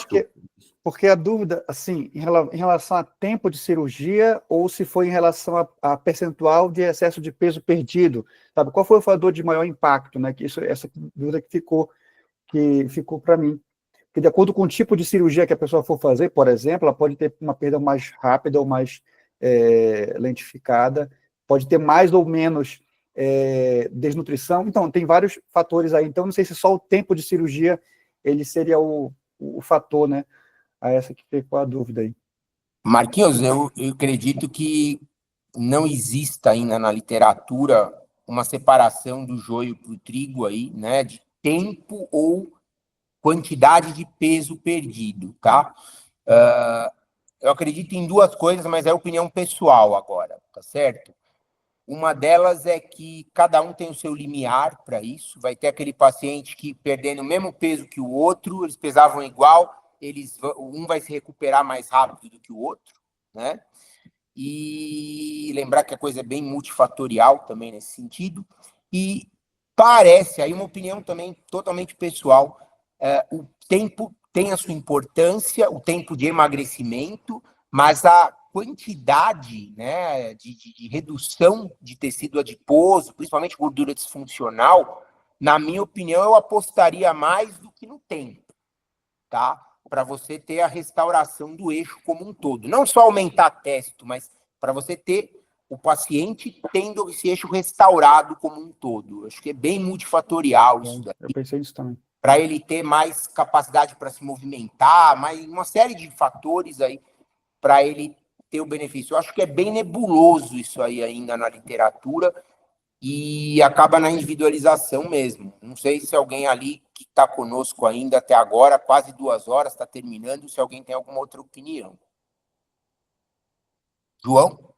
Porque a dúvida, assim, em relação a tempo de cirurgia ou se foi em relação a percentual de excesso de peso perdido, sabe? Qual foi o fator de maior impacto, né? Essa dúvida que ficou para mim. Porque de acordo com o tipo de cirurgia que a pessoa for fazer, por exemplo, ela pode ter uma perda mais rápida ou mais lentificada, pode ter mais ou menos desnutrição. Então, tem vários fatores aí. Então, não sei se só o tempo de cirurgia ele seria o fator, né? A essa que ficou a dúvida aí. Marquinhos, eu acredito que não exista ainda na literatura uma separação do joio para o trigo aí, né, de tempo ou quantidade de peso perdido, tá? Eu acredito em duas coisas, mas é opinião pessoal agora, tá certo? Uma delas é que cada um tem o seu limiar para isso. Vai ter aquele paciente que, perdendo o mesmo peso que o outro, eles pesavam igual, um vai se recuperar mais rápido do que o outro, né? E lembrar que a coisa é bem multifatorial também nesse sentido. E parece, aí uma opinião também totalmente pessoal, o tempo tem a sua importância, o tempo de emagrecimento, mas a quantidade, né, de redução de tecido adiposo, principalmente gordura disfuncional, na minha opinião, eu apostaria mais do que no tempo, tá? Para você ter a restauração do eixo como um todo. Não só aumentar testo, mas para você ter o paciente tendo esse eixo restaurado como um todo. Acho que é bem multifatorial isso daí. Eu pensei nisso também. Para ele ter mais capacidade para se movimentar, mais uma série de fatores aí para ele ter o benefício. Eu acho que é bem nebuloso isso aí ainda na literatura e acaba na individualização mesmo. Não sei se alguém ali que está conosco ainda até agora, quase 2 horas, está terminando, se alguém tem alguma outra opinião. João?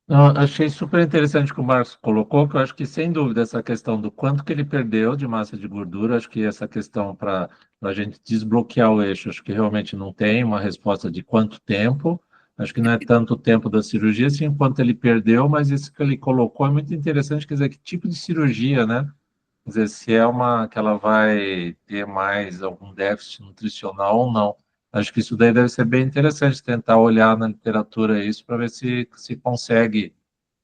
Não, achei super interessante o que o Marcos colocou, que eu acho que, sem dúvida, essa questão do quanto que ele perdeu de massa de gordura, acho que essa questão para a gente desbloquear o eixo, acho que realmente não tem uma resposta de quanto tempo, acho que não é tanto o tempo da cirurgia, sim, quanto ele perdeu, mas isso que ele colocou é muito interessante, quer dizer, que tipo de cirurgia, né? Quer dizer, se é uma que ela vai ter mais algum déficit nutricional ou não. Acho que isso daí deve ser bem interessante, tentar olhar na literatura isso para ver se consegue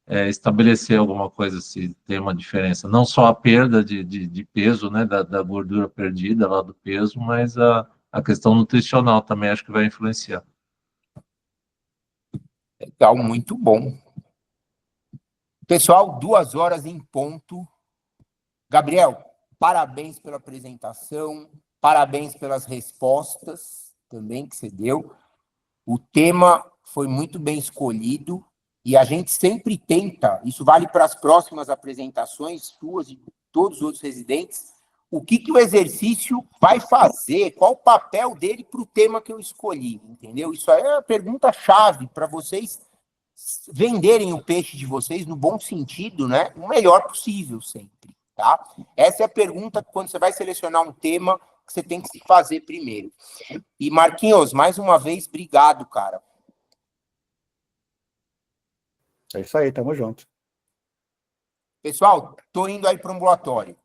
estabelecer alguma coisa, se tem uma diferença. Não só a perda de peso, né, da gordura perdida lá do peso, mas a questão nutricional também acho que vai influenciar. Legal, muito bom. Pessoal, 2 horas em ponto. Gabriel, parabéns pela apresentação, parabéns pelas respostas também que você deu. O tema foi muito bem escolhido e a gente sempre tenta, isso vale para as próximas apresentações suas e de todos os outros residentes, o que o exercício vai fazer, qual o papel dele para o tema que eu escolhi, entendeu? Isso aí é a pergunta-chave para vocês venderem o peixe de vocês no bom sentido, né? O melhor possível sempre, tá? Essa é a pergunta quando você vai selecionar um tema que você tem que se fazer primeiro. E Marquinhos, mais uma vez, obrigado, cara. É isso aí, tamo junto. Pessoal, tô indo aí para o ambulatório.